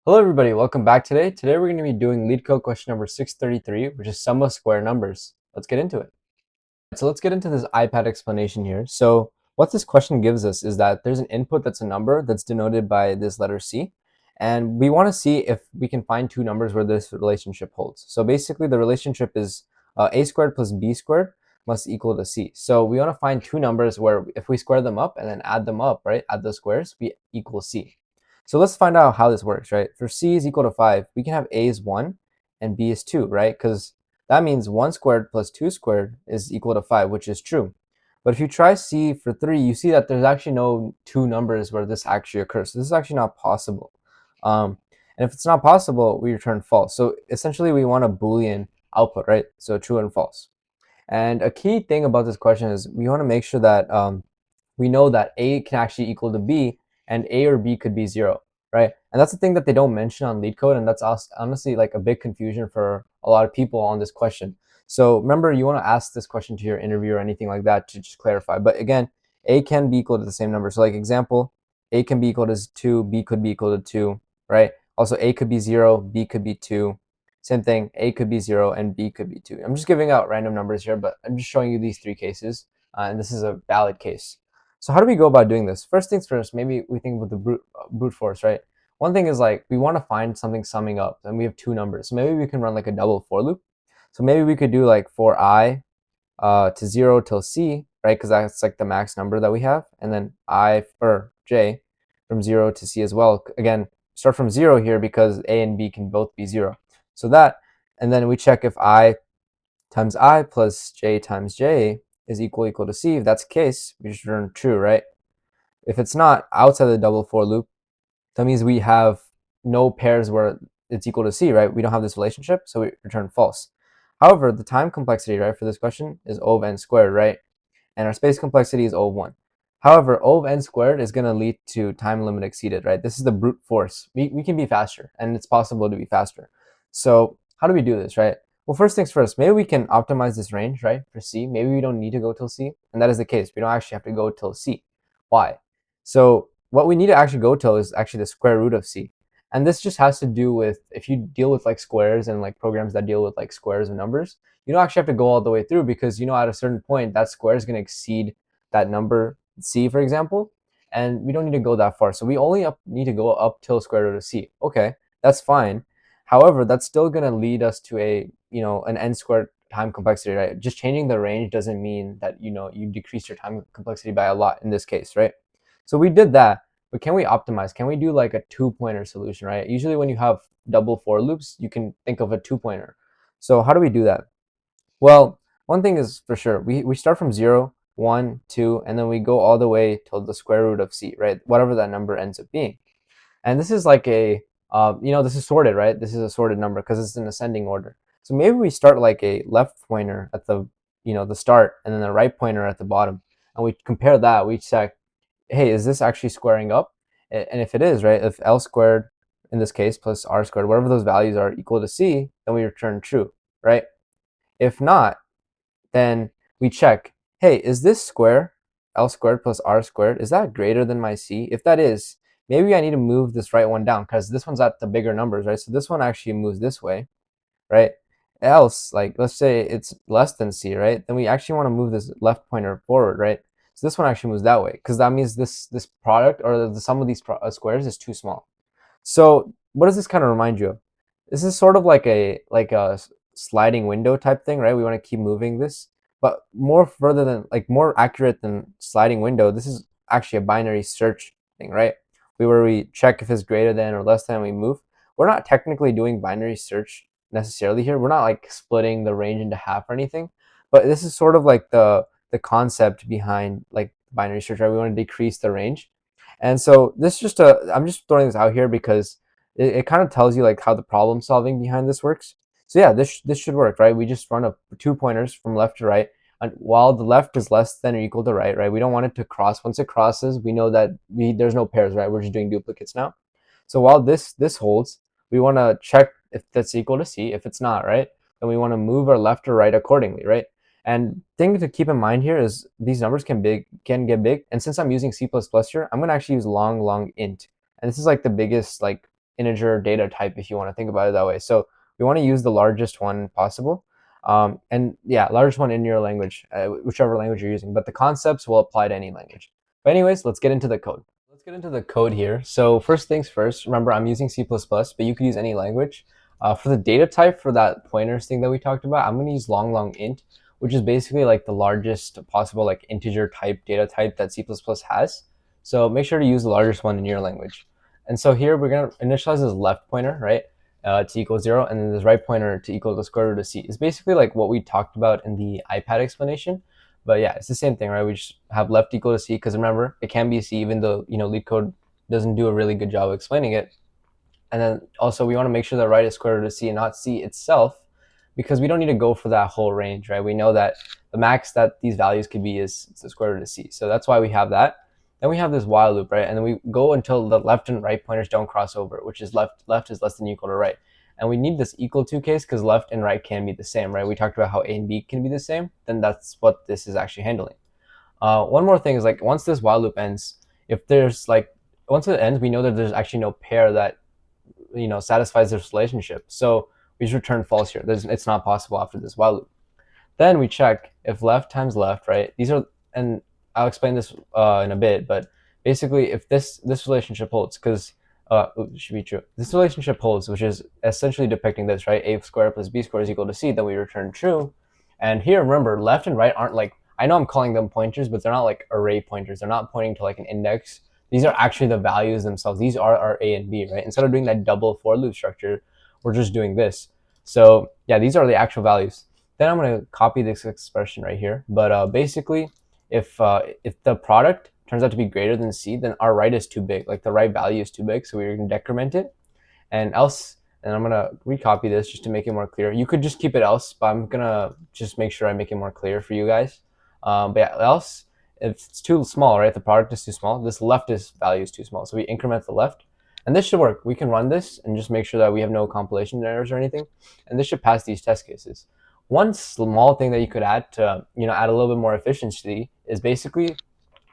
Hello everybody, welcome back today. Today we're going to be doing LeetCode question number 633, which is sum of square numbers. Let's get into it. So let's get into this iPad explanation here. So what this question gives us is that there's an input that's a number that's denoted by this letter C. And we want to see if we can find two numbers where this relationship holds. So basically the relationship is a squared plus b squared must equal to c. So we want to find two numbers where if we square them up and then add them up, right, add the squares, we equal c. So let's find out how this works, right? For c is equal to 5, we can have a is 1 and b is 2, right? Because that means 1 squared plus 2 squared is equal to 5, which is true. But if you try c for 3, you see that there's actually no two numbers where this actually occurs. So this is actually not possible. And if it's not possible, we return false. So essentially, we want a Boolean output, right? So true and false. And a key thing about this question is we want to make sure that we know that A can actually equal to B and A or B could be 0, right? And that's the thing that they don't mention on LeetCode, and that's honestly like a big confusion for a lot of people on this question. So remember, you want to ask this question to your interview or anything like that to just clarify. But again, A can be equal to the same number. So like example, A can be equal to 2, B could be equal to 2, right? Also, A could be 0, B could be 2. Same thing, A could be 0 and B could be 2. I'm just giving out random numbers here, but I'm just showing you these three cases, and this is a valid case. So how do we go about doing this? First things first, maybe we think with the brute force, right? One thing is like we want to find something summing up, and we have two numbers. So maybe we can run like a double for loop. So maybe we could do like for I to 0 till C, right? Because that's like the max number that we have. And then I or J from 0 to C as well. Again, start from 0 here because A and B can both be 0. So that, and then we check if I times I plus J times J is equal to C. If that's the case, we just return true, right? If it's not, outside the double for loop, that means we have no pairs where it's equal to C, right? We don't have this relationship, so we return false. However, the time complexity, right, for this question is O of n squared, right? And our space complexity is O of 1. However, O of n squared is going to lead to time limit exceeded, right? This is the brute force. We can be faster, and it's possible to be faster. So how do we do this, right? Well, first things first, maybe we can optimize this range, right, for C. Maybe we don't need to go till C, and that is the case. We don't actually have to go till C. Why? So what we need to actually go till is actually the square root of C. And this just has to do with, if you deal with like squares and like programs that deal with like squares and numbers, you don't actually have to go all the way through because you know at a certain point that square is going to exceed that number C, for example, and we don't need to go that far. So we only need to go up till square root of C. Okay, that's fine. However, that's still going to lead us to a, an n squared time complexity, right? Just changing the range doesn't mean that, you decrease your time complexity by a lot in this case, right? So we did that, but can we optimize? Can we do like a two-pointer solution, right? Usually when you have double for loops, you can think of a two-pointer. So how do we do that? Well, one thing is for sure, we start from 0, 1, 2, and then we go all the way till the square root of C, right? Whatever that number ends up being. And this is like this is sorted, right? This is a sorted number because it's in ascending order. So maybe we start like a left pointer at the start and then the right pointer at the bottom. And we compare that, we check, hey, is this actually squaring up? And if it is, right, if L squared in this case plus R squared, whatever those values are equal to C, then we return true, right? If not, then we check, hey, is this square, L squared plus R squared, is that greater than my C? If that is, maybe I need to move this right one down because this one's at the bigger numbers, right? So this one actually moves this way, right? Else, like let's say it's less than C, right? Then we actually want to move this left pointer forward, right? So this one actually moves that way because that means this product or the sum of these squares is too small. So what does this kind of remind you of? This is sort of like a sliding window type thing, right? We want to keep moving this, but more accurate than sliding window. This is actually a binary search thing, right? Where we check if it's greater than or less than, we move. We're not technically doing binary search necessarily here. We're not like splitting the range into half or anything, but this is sort of like the concept behind like binary search, right? We want to decrease the range. And so this is just I'm just throwing this out here because it kind of tells you like how the problem solving behind this works. So yeah, this should work, right? We just run two pointers from left to right, and while the left is less than or equal to right, right? We don't want it to cross. Once it crosses, we know that there's no pairs, right? We're just doing duplicates now. So while this holds, we want to check if that's equal to C. If it's not, right, then we want to move our left or right accordingly, right? And thing to keep in mind here is these numbers can get big. And since I'm using C++ here, I'm going to actually use long int. And this is like the biggest like integer data type, if you want to think about it that way. So we want to use the largest one possible. And yeah, largest one in your language, whichever language you're using, but the concepts will apply to any language. But anyways, let's get into the code. Let's get into the code here. So first things first, remember I'm using C++, but you could use any language. For the data type for that pointers thing that we talked about, I'm going to use long int, which is basically like the largest possible like integer type data type that C++ has. So make sure to use the largest one in your language. And so here we're going to initialize this left pointer, right, to equal 0, and then this right pointer to equal the square root of c. It's basically like what we talked about in the iPad explanation. But yeah, it's the same thing, right? We just have left equal to c, because remember, it can be c, even though, LeetCode doesn't do a really good job of explaining it. And then also we want to make sure that right is square root of c and not c itself, because we don't need to go for that whole range, right? We know that the max that these values could be is the square root of c. So that's why we have that. Then we have this while loop, right? And then we go until the left and right pointers don't cross over, which is left is less than or equal to right. And we need this equal to case because left and right can be the same, right? We talked about how A and B can be the same. Then that's what this is actually handling. One more thing is, like, once this while loop ends, if there's once it ends, we know that there's actually no pair that satisfies this relationship. So we just return false here. It's not possible after this while loop. Then we check if left times left, right? These are, and I'll explain this in a bit, but basically if this relationship holds, because it should be true. This relationship holds, which is essentially depicting this, right? A squared plus b squared is equal to c, then we return true. And here, remember, left and right aren't like, I know I'm calling them pointers, but they're not like array pointers. They're not pointing to like an index. These are actually the values themselves. These are our a and b, right? Instead of doing that double for loop structure, we're just doing this. So yeah, these are the actual values. Then I'm going to copy this expression right here. But basically, if the product turns out to be greater than c, then our right is too big. Like the right value is too big, so we're going to decrement it. And else, and I'm going to recopy this just to make it more clear. You could just keep it else, but I'm going to just make sure I make it more clear for you guys. But yeah, else, if it's too small, right, the product is too small, this leftist value is too small. So we increment the left. And this should work. We can run this and just make sure that we have no compilation errors or anything. And this should pass these test cases. One small thing that you could add to, add a little bit more efficiency is basically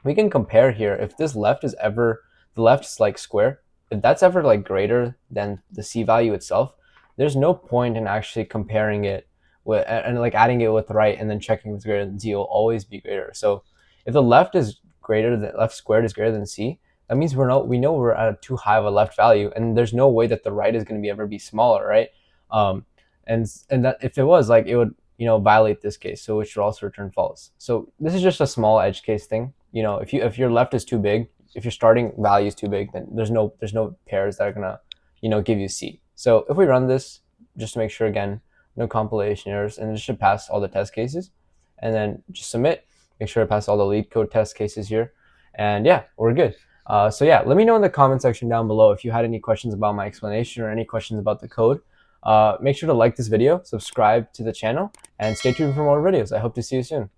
we can compare here. If this left is ever, the left is like square, if that's ever like greater than the c value itself, there's no point in actually comparing it with, and like adding it with the right and then checking if it's greater than z. It will always be greater. So if the left is greater than, left squared is greater than c, that means we know we're at too high of a left value, and there's no way that the right is going to ever be smaller, right? And that if it was, like, it would violate this case, so it should also return false. So this is just a small edge case thing. If your left is too big, if your starting value is too big, then there's no pairs that are gonna give you c. So if we run this, just to make sure, again, no compilation errors, and it should pass all the test cases, and then just submit, make sure it passes all the LeetCode test cases here, and yeah, we're good. So yeah, let me know in the comment section down below if you had any questions about my explanation or any questions about the code. Make sure to like this video, subscribe to the channel, and stay tuned for more videos. I hope to see you soon.